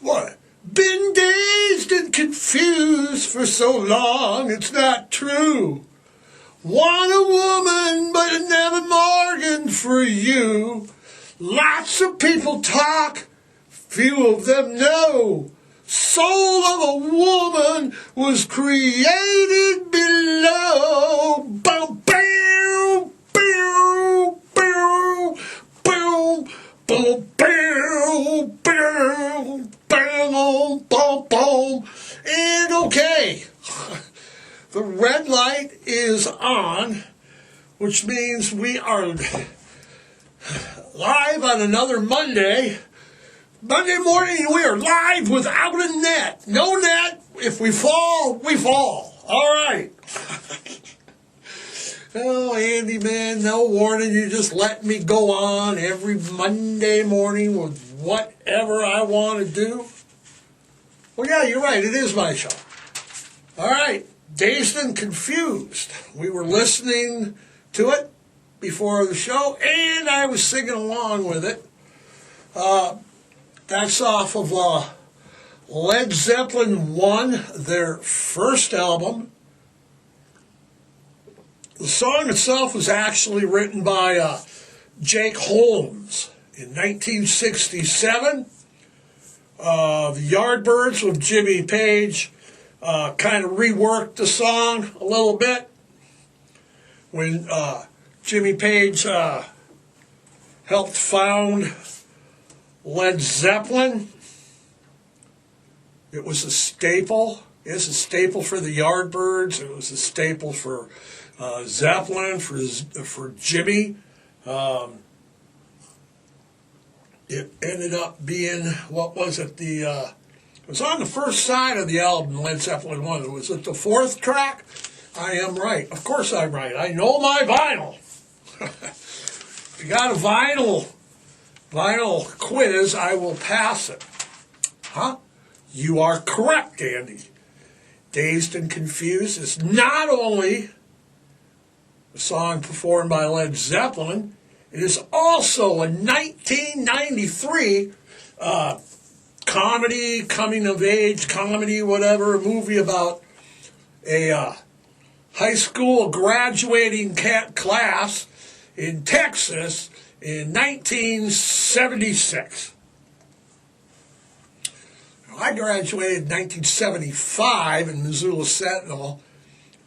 What? Been dazed and confused for so long, it's not true. Want a woman, but it never bargained for you. Lots of people talk, few of them know. Soul of a woman was created below. Boom, boom, boom, boom, boom, boom, boom, boom, boom, boom, boom. And okay, the red light is on, which means we are live on another Monday. Monday morning, we are live without a net. No net. If we fall, we fall. All right. Oh, Andy, man, no warning. You just let me go on every Monday morning with whatever I want to do. Well, yeah, you're right. It is my show. All right. Dazed and Confused. We were listening to it before the show, and I was singing along with it. That's off of Led Zeppelin 1, their first album. The song itself was actually written by Jake Holmes in 1967. The Yardbirds with Jimmy Page kind of reworked the song a little bit when Jimmy Page helped found Led Zeppelin. It was a staple. It's a staple for the Yardbirds. It was a staple for Zeppelin, for Jimmy. It ended up being, what was it? It was on the first side of the album, Led Zeppelin 1. Was it the fourth track? I am right. Of course I'm right. I know my vinyl. If you got a vinyl quiz, I will pass it. Huh? You are correct, Andy. Dazed and Confused is not only a song performed by Led Zeppelin, it is also a 1993 comedy, coming-of-age comedy, whatever, movie about a high school graduating class in Texas in 1976. I graduated in 1975 in Missoula Sentinel,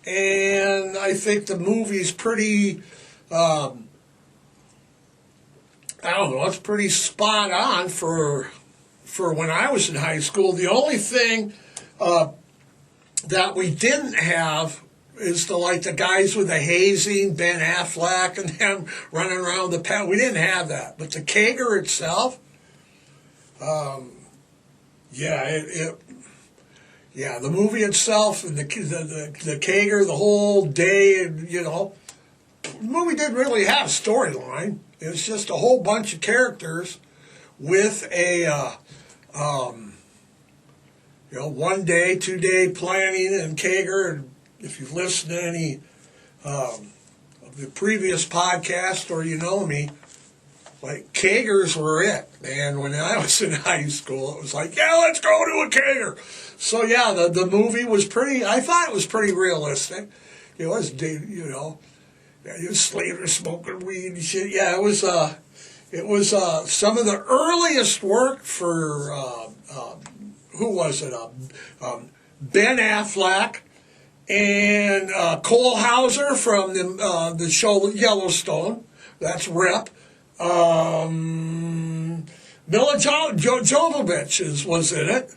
and I think the movie's pretty, it's pretty spot on for when I was in high school. The only thing that we didn't have is the guys with the hazing, Ben Affleck and them running around the pen. We didn't have that. But the Kager itself, the movie itself and the Kager, the whole day, the movie didn't really have a storyline. It was just a whole bunch of characters with a, 1 day, 2 day planning, and Kager. If you've listened to any of the previous podcast or you know me, Kagers were it. And when I was in high school, it was let's go to a Kager. So yeah, the movie was I thought it was pretty realistic. It was, he was slaving, smoking weed and shit. Yeah, it was some of the earliest work for, who was it? Ben Affleck. And Cole Hauser from the show Yellowstone, that's Rip. Mila Jovovich was in it.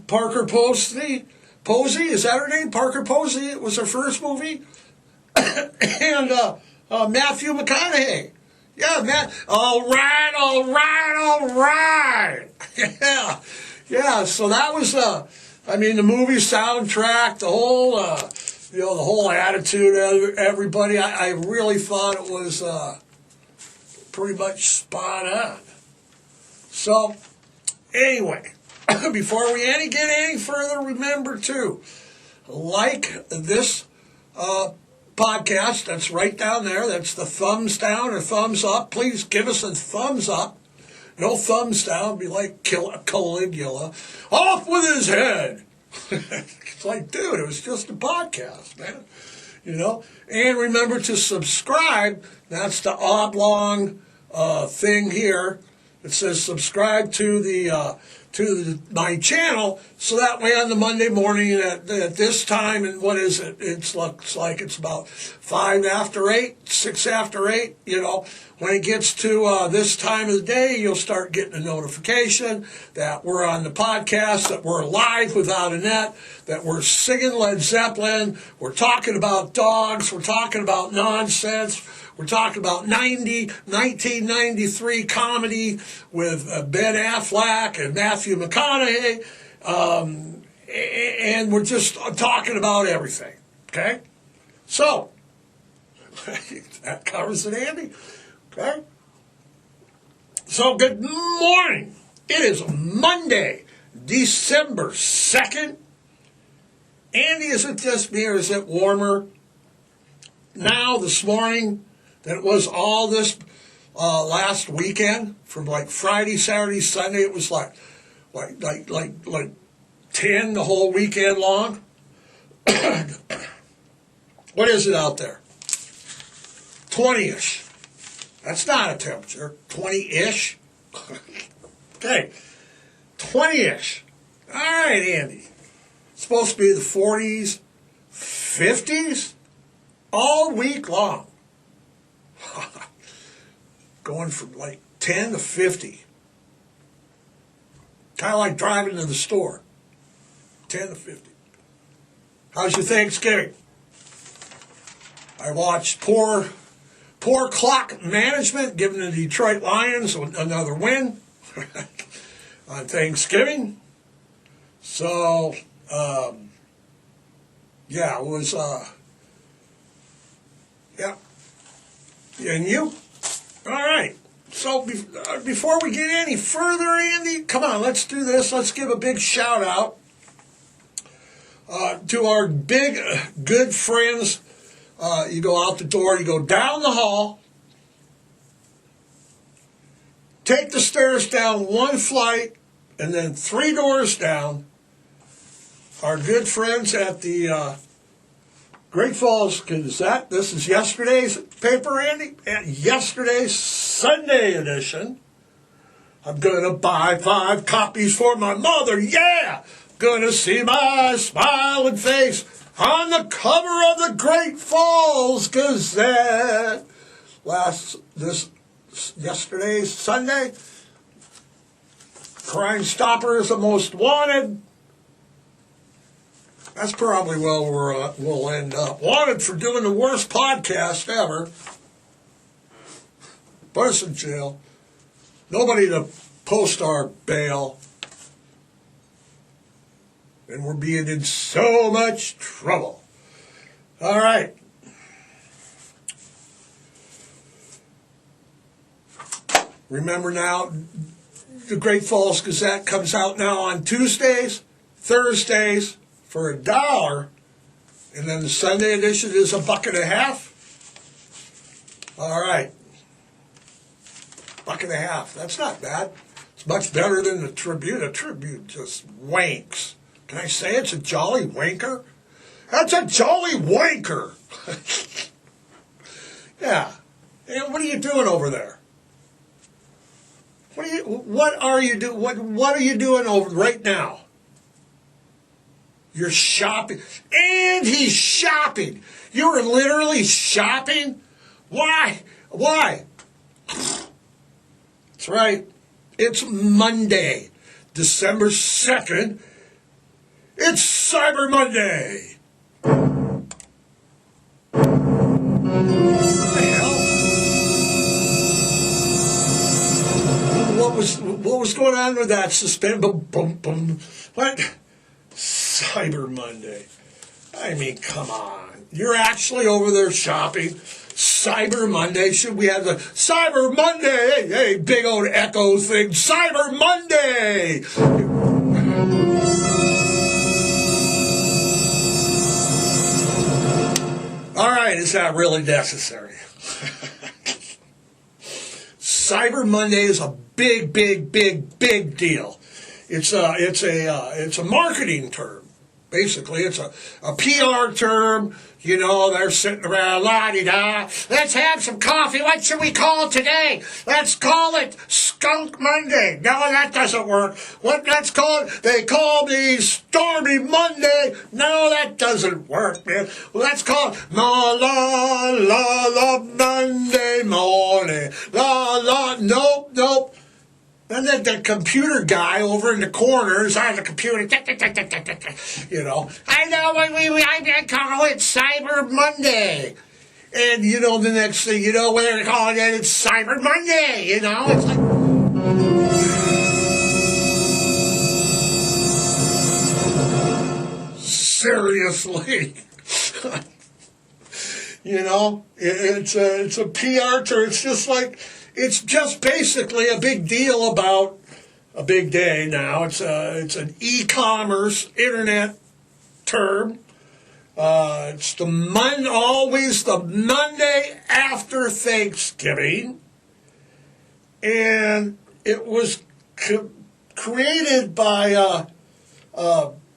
Parker Posey, is that her name? Parker Posey, it was her first movie. And Matthew McConaughey. Yeah, Matt. All right. Yeah, so that was... the movie soundtrack, the whole attitude of everybody, I really thought it was pretty much spot on. So, anyway, before we get any further, remember to like this podcast. That's right down there. That's the thumbs down or thumbs up. Please give us a thumbs up. No thumbs down. Be like Caligula. Off with his head. It's like, dude, it was just a podcast, man. You know? And remember to subscribe. That's the oblong thing here. It says subscribe to my channel, so that way on the Monday morning at this time, and what is it? It looks like it's about 5 after 8, 6 after 8, you know. When it gets to this time of the day, you'll start getting a notification that we're on the podcast, that we're live without a net, that we're singing Led Zeppelin, we're talking about dogs, we're talking about nonsense, we're talking about 1993 comedy with Ben Affleck and Matthew McConaughey, and we're just talking about everything, okay? So, that covers it, Andy, okay? So, good morning. It is Monday, December 2nd. Andy, is it just me or is it warmer now this morning than it was all this last weekend? From like Friday, Saturday, Sunday, it was like 10 the whole weekend long. What is it out there? 20-ish. That's not a temperature. 20-ish. Okay. 20-ish. All right, Andy. It's supposed to be the 40s, 50s, all week long. Going from like 10 to 50. Kind of like driving to the store. 10 to 50. How's your Thanksgiving? I watched poor clock management giving the Detroit Lions another win on Thanksgiving. So, yeah, it was, yeah. And you? All right. So before we get any further, Andy, come on, let's do this. Let's give a big shout out to our big, good friends. You go out the door, you go down the hall, take the stairs down one flight, and then 3 doors down. Our good friends at the Great Falls Gazette. This is yesterday's paper, Andy. And yesterday's Sunday edition. I'm going to buy 5 copies for my mother. Yeah! Gonna see my smiling face on the cover of the Great Falls Gazette. Yesterday's Sunday. Crime Stoppers, the most wanted. That's probably where we'll end up. Wanted for doing the worst podcast ever. Put us in jail. Nobody to post our bail. And we're being in so much trouble. All right. Remember now, the Great Falls Gazette comes out now on Tuesdays, Thursdays, for $1, and then the Sunday edition is $1.50. All right, $1.50. That's not bad. It's much better than the Tribune. The Tribune just wanks. Can I say it's a jolly wanker? That's a jolly wanker. Yeah. And what are you doing over there? What are you doing over right now? You're shopping. And he's shopping. You were literally shopping? Why? That's right. It's Monday, December 2nd. It's Cyber Monday. What the hell? What was going on with that suspense? Boom, boom, boom. What? Cyber Monday. I mean, come on. You're actually over there shopping. Cyber Monday. Should we have the Cyber Monday? Hey, big old echo thing. Cyber Monday. All right, is that really necessary? Cyber Monday is a big, big, big, big deal. It's a marketing term. Basically, it's a PR term. You know, they're sitting around, la-di-da. Let's have some coffee. What should we call it today? Let's call it Skunk Monday. No, that doesn't work. Let's call it, they call me Stormy Monday. No, that doesn't work, man. Let's call it la Monday morning. Nope. And then the computer guy over in the corner is on the computer, you know. I know, I call it Cyber Monday. And, you know, the next thing you know, when they're calling it, it's Cyber Monday, you know. It's like, seriously. You know, it's a PR term. It's just like, it's just basically a big deal about a big day now. It's an e-commerce internet term. It's always the Monday after Thanksgiving, and it was created by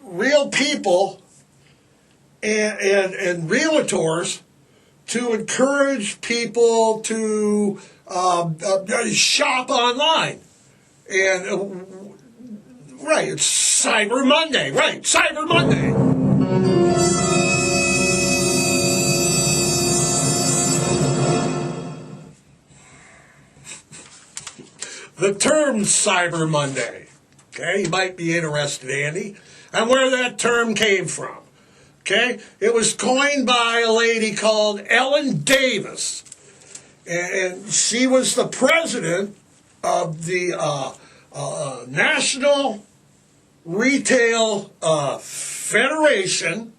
real people and realtors to encourage people to shop online. And, right, it's Cyber Monday. Right, Cyber Monday. The term Cyber Monday, okay, you might be interested, Andy, and where that term came from. Okay, it was coined by a lady called Ellen Davis, and she was the president of the National Retail Federation,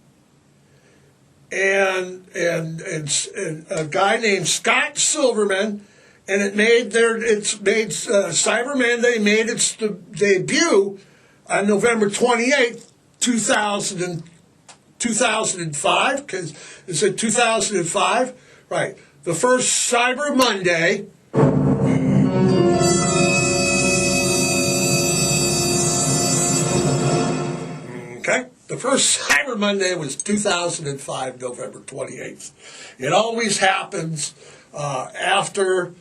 and a guy named Scott Silverman, and it made Cyber Monday made its debut on November 28th, 2005, because it said 2005, right? The first Cyber Monday. Okay, the first Cyber Monday was 2005, November 28th. It always happens after.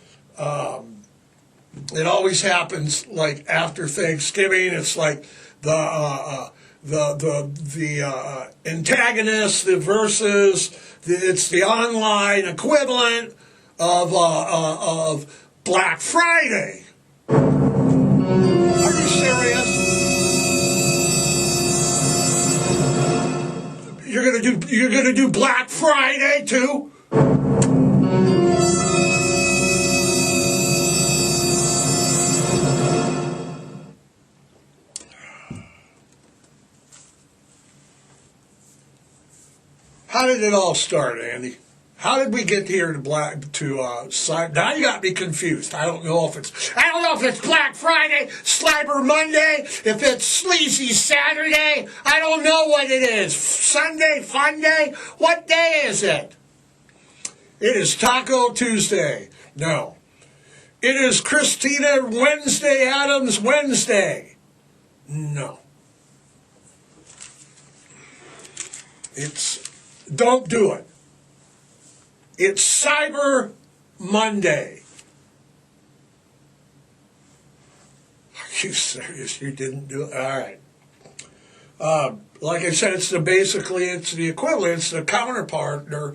It always happens like after Thanksgiving. It's like the antagonist, the versus. It's the online equivalent of Black Friday. Are you serious? You're gonna do Black Friday too? How did it all start, Andy? How did we get here to now you got me confused. I don't know if it's Black Friday, Cyber Monday, if it's Sleazy Saturday. I don't know what it is. Sunday, Fun Day? What day is it? It is Taco Tuesday. No. It is Christina Wednesday Adams Wednesday. No. Don't do it. It's Cyber Monday. Are you serious? You didn't do it? All right. Like I said, it's the equivalent. It's the counterpart, or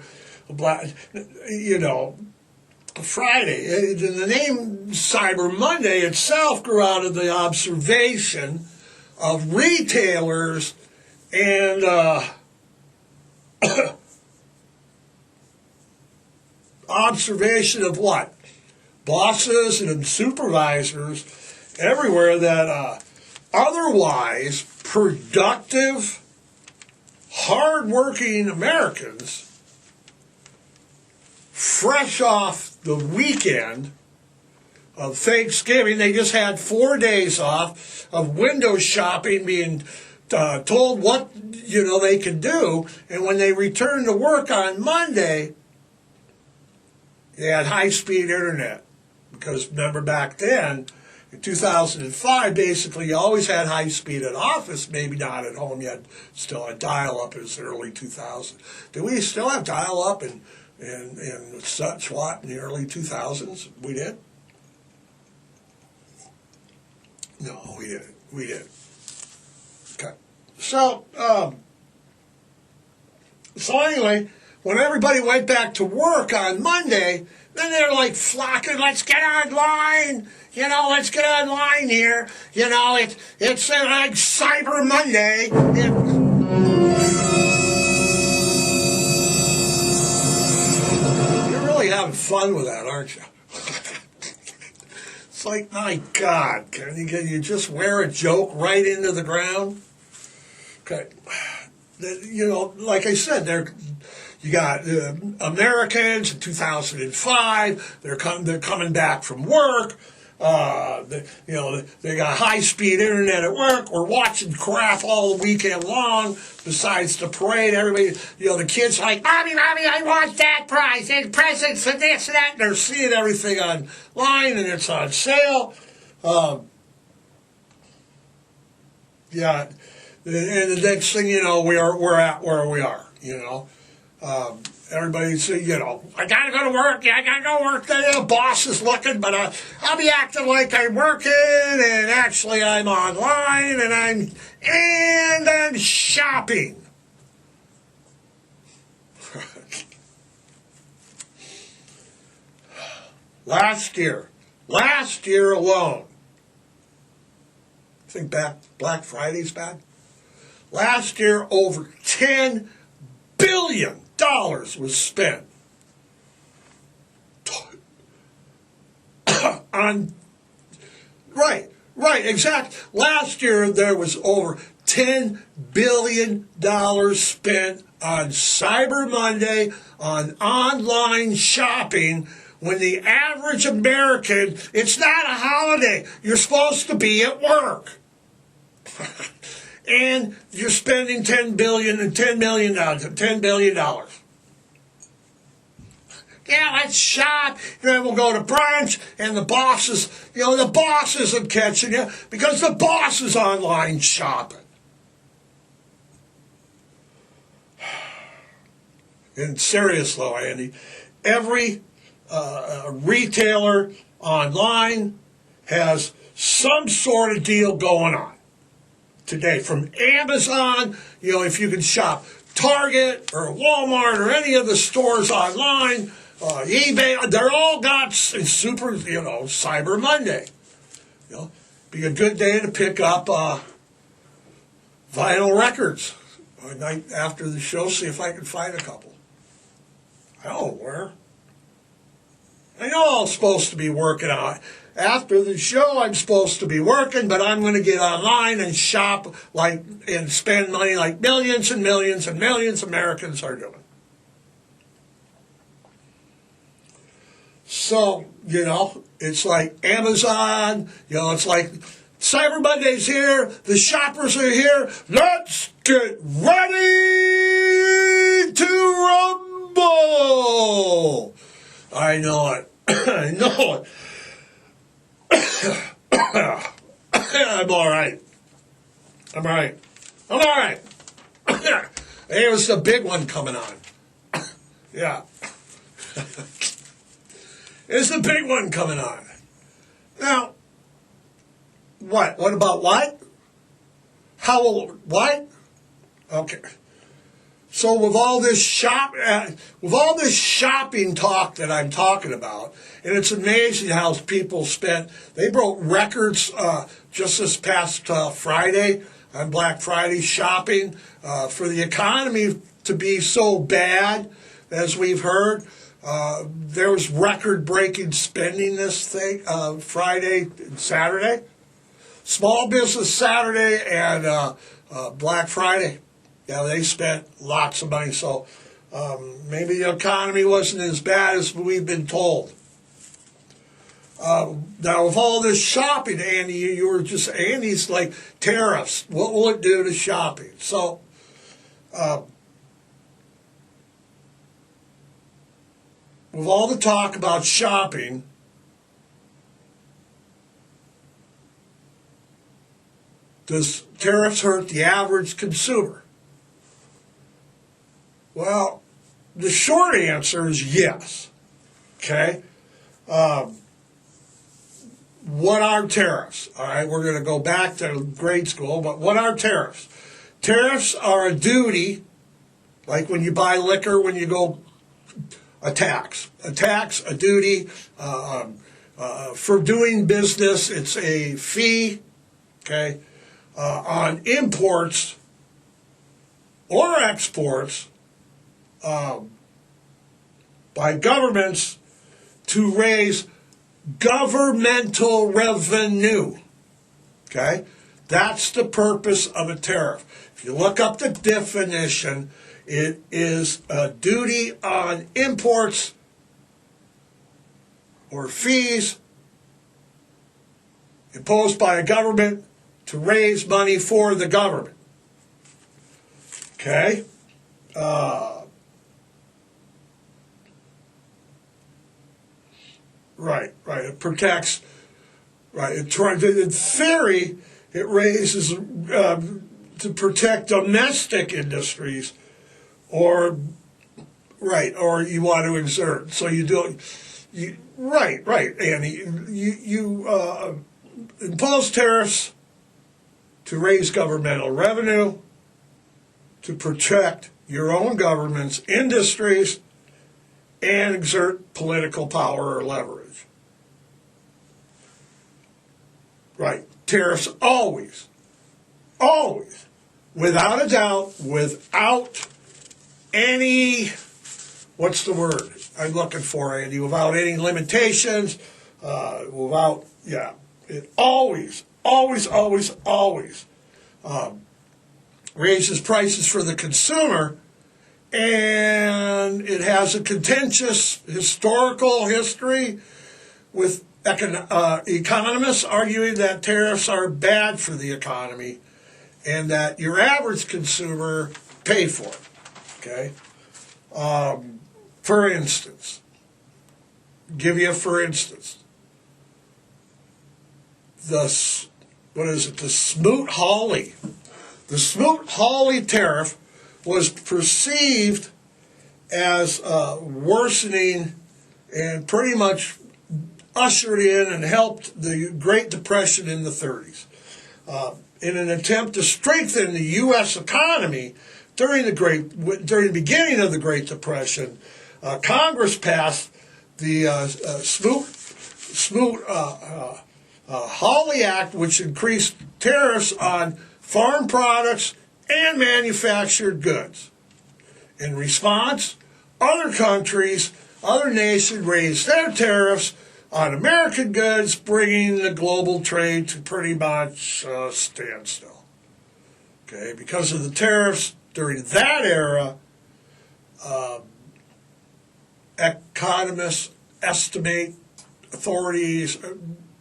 Friday. The name Cyber Monday itself grew out of the observation of retailers and observation of what? Bosses and supervisors everywhere that otherwise productive, hard-working Americans, fresh off the weekend of Thanksgiving, they just had 4 days off of window shopping, being told what they could do, and when they returned to work on Monday, they had high-speed internet, because remember back then, in 2005, basically you always had high speed at office, maybe not at home. You had still had dial-up. It was early 2000s. Did we still have dial-up and such what in the early 2000s? We did? No, we didn't. We didn't. Okay. So anyway, when everybody went back to work on Monday, then they're like flocking, let's get online, let's get online here. It's like Cyber Monday. You're really having fun with that, aren't you? It's like, my God, can you just wear a joke right into the ground? Okay. Like I said, you got Americans in 2005. They're coming back from work. They got high-speed internet at work. We're watching crap all weekend long. Besides the parade, everybody, the kids like, Mommy, I want that prize. And presents and this and that. And they're seeing everything online and it's on sale. Yeah. And the next thing you know, we're at where we are, everybody say, I gotta go to work, I gotta go work, the boss is looking, but I'll be acting like I'm working, and actually I'm online, and I'm shopping. Last year alone, I think Black Friday's bad. Last year, over $10 billion was spent on, right, exactly. Last year, there was over $10 billion spent on Cyber Monday, on online shopping, when the average American, it's not a holiday. You're supposed to be at work. And you're spending $10 billion. Yeah, let's shop. Then we'll go to brunch, and the boss isn't catching you because the boss is online shopping. And serious though, Andy, every retailer online has some sort of deal going on today. From Amazon, if you can shop Target or Walmart or any of the stores online, eBay, they're all got super, Cyber Monday. Be a good day to pick up vinyl records. A night after the show, see if I can find a couple. I don't know where. I know I'm supposed to be working out. After the show, I'm supposed to be working, but I'm going to get online and shop and spend money like millions and millions and millions of Americans are doing. So, it's like Amazon, it's like Cyber Monday's here, the shoppers are here, let's get ready to rumble. I know it. I know it. I'm all right. There's the big one coming on. Yeah. There's the big one coming on. Now, what? What about what? What? Okay. So with all this shopping talk that I'm talking about, and it's amazing how people they broke records just this past Friday, on Black Friday shopping, for the economy to be so bad, as we've heard. There was record-breaking spending this Friday and Saturday. Small Business Saturday and Black Friday. Yeah, they spent lots of money, so maybe the economy wasn't as bad as we've been told. Now, with all this shopping, Andy, Andy's like, tariffs, what will it do to shopping? So, with all the talk about shopping, Does tariffs hurt the average consumer? Well, the short answer is yes. Okay? What are tariffs? All right, we're going to go back to grade school, but what are tariffs? Tariffs are a duty, like when you buy liquor, when you go, a tax, a duty for doing business. It's a fee, okay, on imports or exports by governments to raise governmental revenue. Okay? That's the purpose of a tariff. If you look up the definition, it is a duty on imports or fees imposed by a government to raise money for the government. Okay? Right. It protects. Right. In theory, it raises to protect domestic industries, or you want to exert. So you do. Andy. You impose tariffs to raise governmental revenue, to protect your own government's industries, and exert political power or leverage. Right. Tariffs always, without a doubt, without any, what's the word I'm looking for, Andy? Without any limitations, it always raises prices for the consumer, and it has a contentious historical history with economists arguing that tariffs are bad for the economy and that your average consumer pay for it. Okay? For instance, the Smoot-Hawley. The Smoot-Hawley tariff was perceived as worsening and pretty much ushered in and helped the Great Depression in the 30s. In an attempt to strengthen the U.S. economy during the beginning of the Great Depression, Congress passed the Smoot-Hawley Act, which increased tariffs on farm products and manufactured goods. In response, other nations raised their tariffs on American goods, bringing the global trade to pretty much a standstill. Okay, because of the tariffs during that era, economists estimate,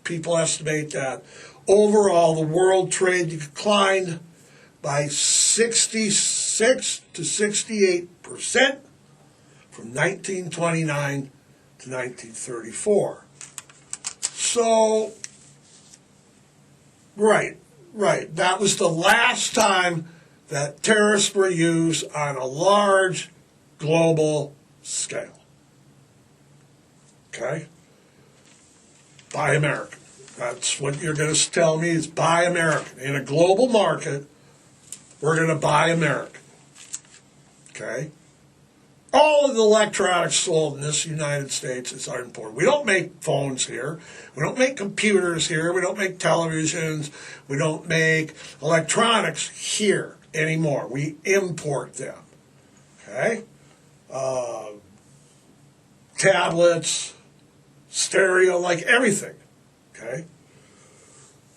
people estimate that overall the world trade declined by 66 to 68% from 1929 to 1934. So, right. That was the last time that tariffs were used on a large global scale. Okay? Buy American. That's what you're going to tell me is buy American. In a global market, we're going to buy American. Okay? All of the electronics sold in this United States are important. We don't make phones here. We don't make computers here. We don't make televisions. We don't make electronics here anymore. We import them. Okay? Tablets, stereo, like everything. Okay?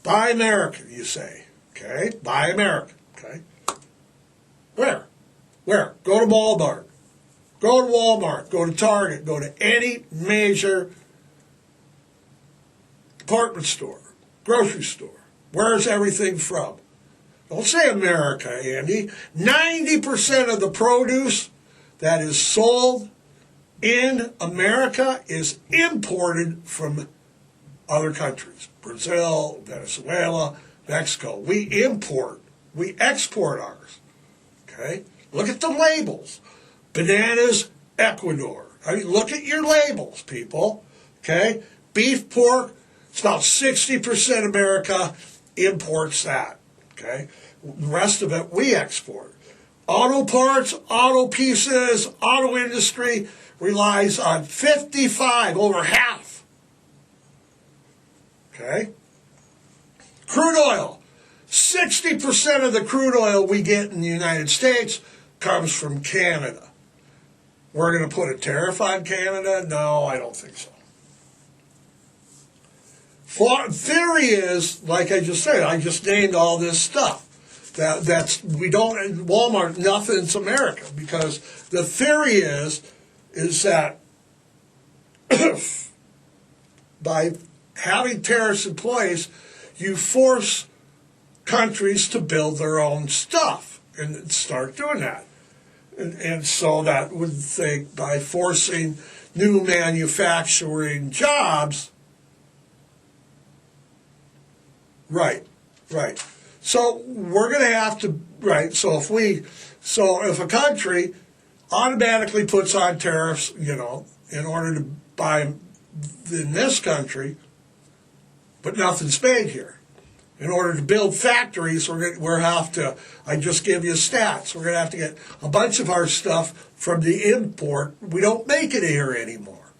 Buy American, you say. Okay? Buy American. Okay? Where? Go to Walmart. Go to Walmart. Go to Target. Go to any major department store, grocery store. Where's everything from? Don't say America, Andy. 90% of the produce that is sold in America is imported from other countries. Brazil, Venezuela, Mexico. We import. We export ours. Okay? Look at the labels. Bananas, Ecuador. I mean, look at your labels, people. Okay? Beef, pork, it's about 60% America imports that. Okay? The rest of it, we export. Auto parts, auto pieces, auto industry relies on 55, over half. Okay? Crude oil. 60% of the crude oil we get in the United States comes from Canada. We're going to put a tariff on Canada? No, I don't think so. Theory is, like I just said, I just named all this stuff. We don't, Walmart, nothing's America, because the theory is that by having tariffs in place, you force countries to build their own stuff and start doing that. And so that would think by forcing new manufacturing jobs, right. So we're going to have to, right, so if a country automatically puts on tariffs, in order to buy in this country, but nothing's made here. In order to build factories, we're have to, I just give you stats, we're going to have to get a bunch of our stuff from the import. We don't make it here anymore,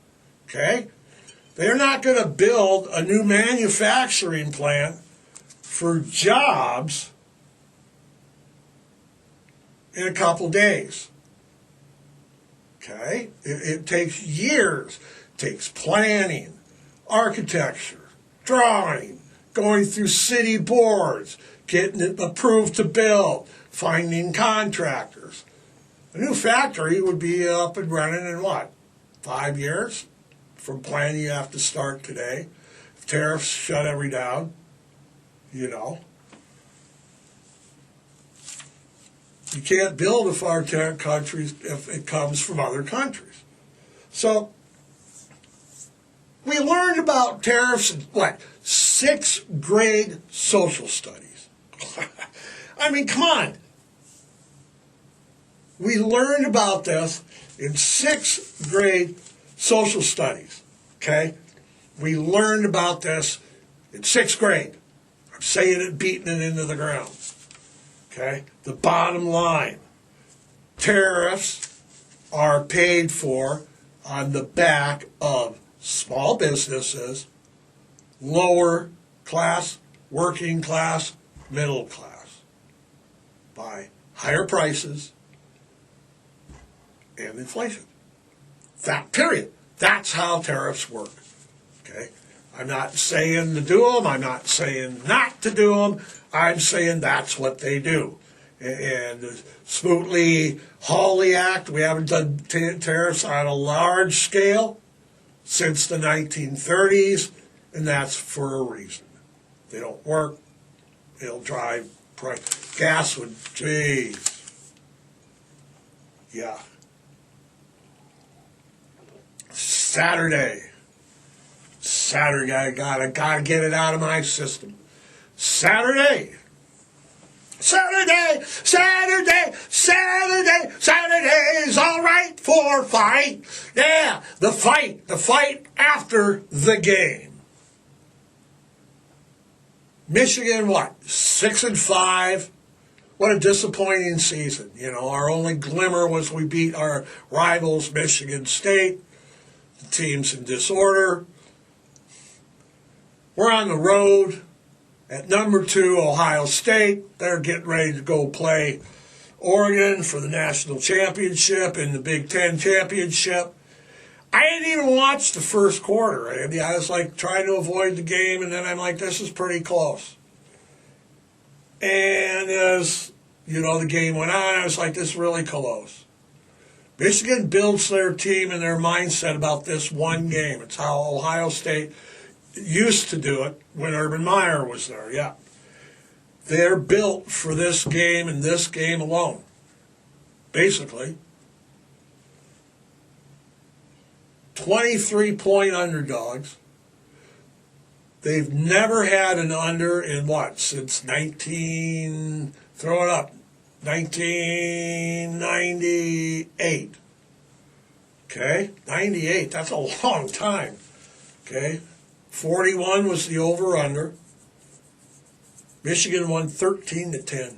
okay? They're not going to build a new manufacturing plant for jobs in a couple days, okay? It takes years. It takes planning, architecture, drawing, going through city boards, getting it approved to build, finding contractors. A new factory would be up and running in what, 5 years? From planning you have to start today. If tariffs shut every down, You can't build a far countries if it comes from other countries. So we learned about tariffs in, sixth grade social studies. I mean, come on. We learned about this in sixth grade social studies, okay? We learned about this in sixth grade. I'm saying it, beating it into the ground, okay? The bottom line, tariffs are paid for on the back of small businesses, lower class, working class, middle class, by higher prices and inflation. That period. That's how tariffs work. Okay? I'm not saying to do them. I'm not saying not to do them. I'm saying that's what they do. And the Smoot-Hawley Act, we haven't done tariffs on a large scale since the 1930s, and that's for a reason. They don't work. It'll drive price. Gas would, geez. Yeah. Saturday, I gotta get it out of my system. Saturday is all right for fight. Yeah, the fight after the game. Michigan, what, 6-5? What a disappointing season. Our only glimmer was we beat our rivals, Michigan State. The team's in disorder. We're on the road at number 2, Ohio State. They're getting ready to go play Oregon for the national championship and the Big Ten championship. I didn't even watch the first quarter. I was trying to avoid the game, and then I'm like, this is pretty close. And as, the game went on, I was like, this is really close. Michigan builds their team and their mindset about this one game. It's how Ohio State used to do it when Urban Meyer was there, yeah. They're built for this game and this game alone, basically. 23-point underdogs. They've never had an under in what? Since 1998. Okay, 98, that's a long time. Okay, 41 was the over-under. Michigan won 13-10.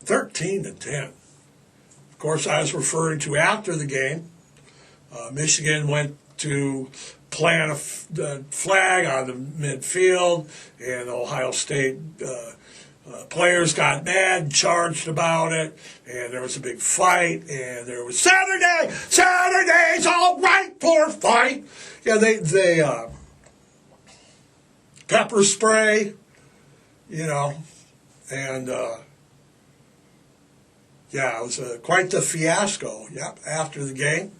13-10. Of course, I was referring to after the game. Michigan went to plant the flag on the midfield, and Ohio State players got mad, charged about it, and there was a big fight, and there was Saturday's all right for a fight. Yeah, they pepper spray, and yeah, it was quite the fiasco. Yep, after the game.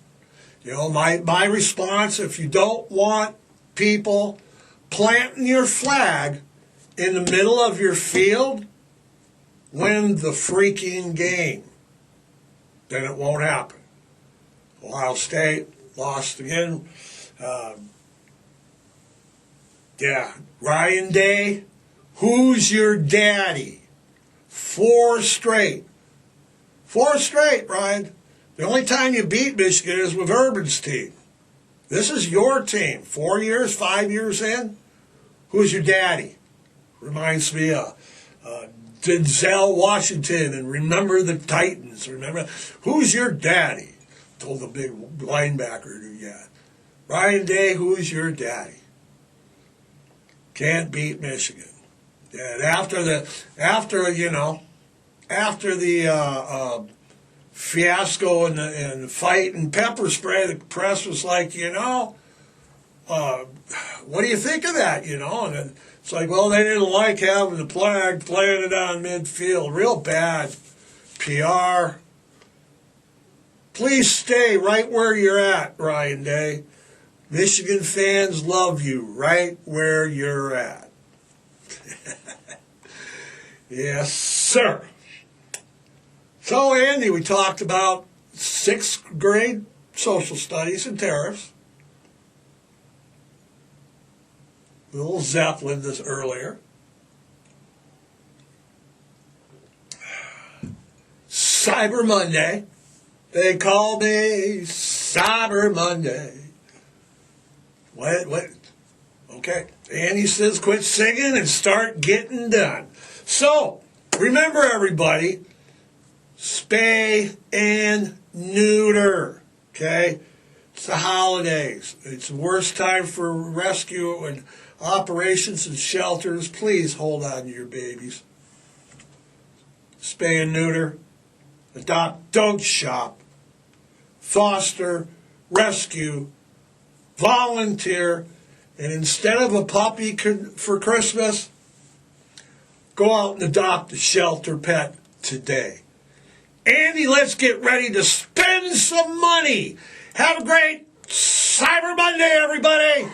My response, if you don't want people planting your flag in the middle of your field, win the freaking game. Then it won't happen. Ohio State lost again. Ryan Day, who's your daddy? 4 straight. 4 straight, Ryan. The only time you beat Michigan is with Urban's team. This is your team. 4 years, 5 years in. Who's your daddy? Reminds me of Denzel Washington and Remember the Titans. Remember, who's your daddy? Told the big linebacker who got. Ryan Day, who's your daddy? Can't beat Michigan. And after the fiasco and the fight and pepper spray, the press was like, what do you think of that? And it's like, well, they didn't like having the flag planted on midfield. Real bad PR. Please stay right where you're at, Ryan Day. Michigan fans love you right where you're at. Yes, sir. So, Andy, we talked about 6th grade social studies and tariffs. Little Zeppelin this earlier. Cyber Monday. They call me Cyber Monday. What? Okay. Andy says quit singing and start getting done. So, remember everybody, spay and neuter, okay? It's the holidays. It's the worst time for rescue and operations and shelters. Please hold on to your babies. Spay and neuter. Adopt, don't shop. Foster, rescue, volunteer, and instead of a puppy for Christmas, go out and adopt a shelter pet today. Andy, let's get ready to spend some money. Have a great Cyber Monday, everybody.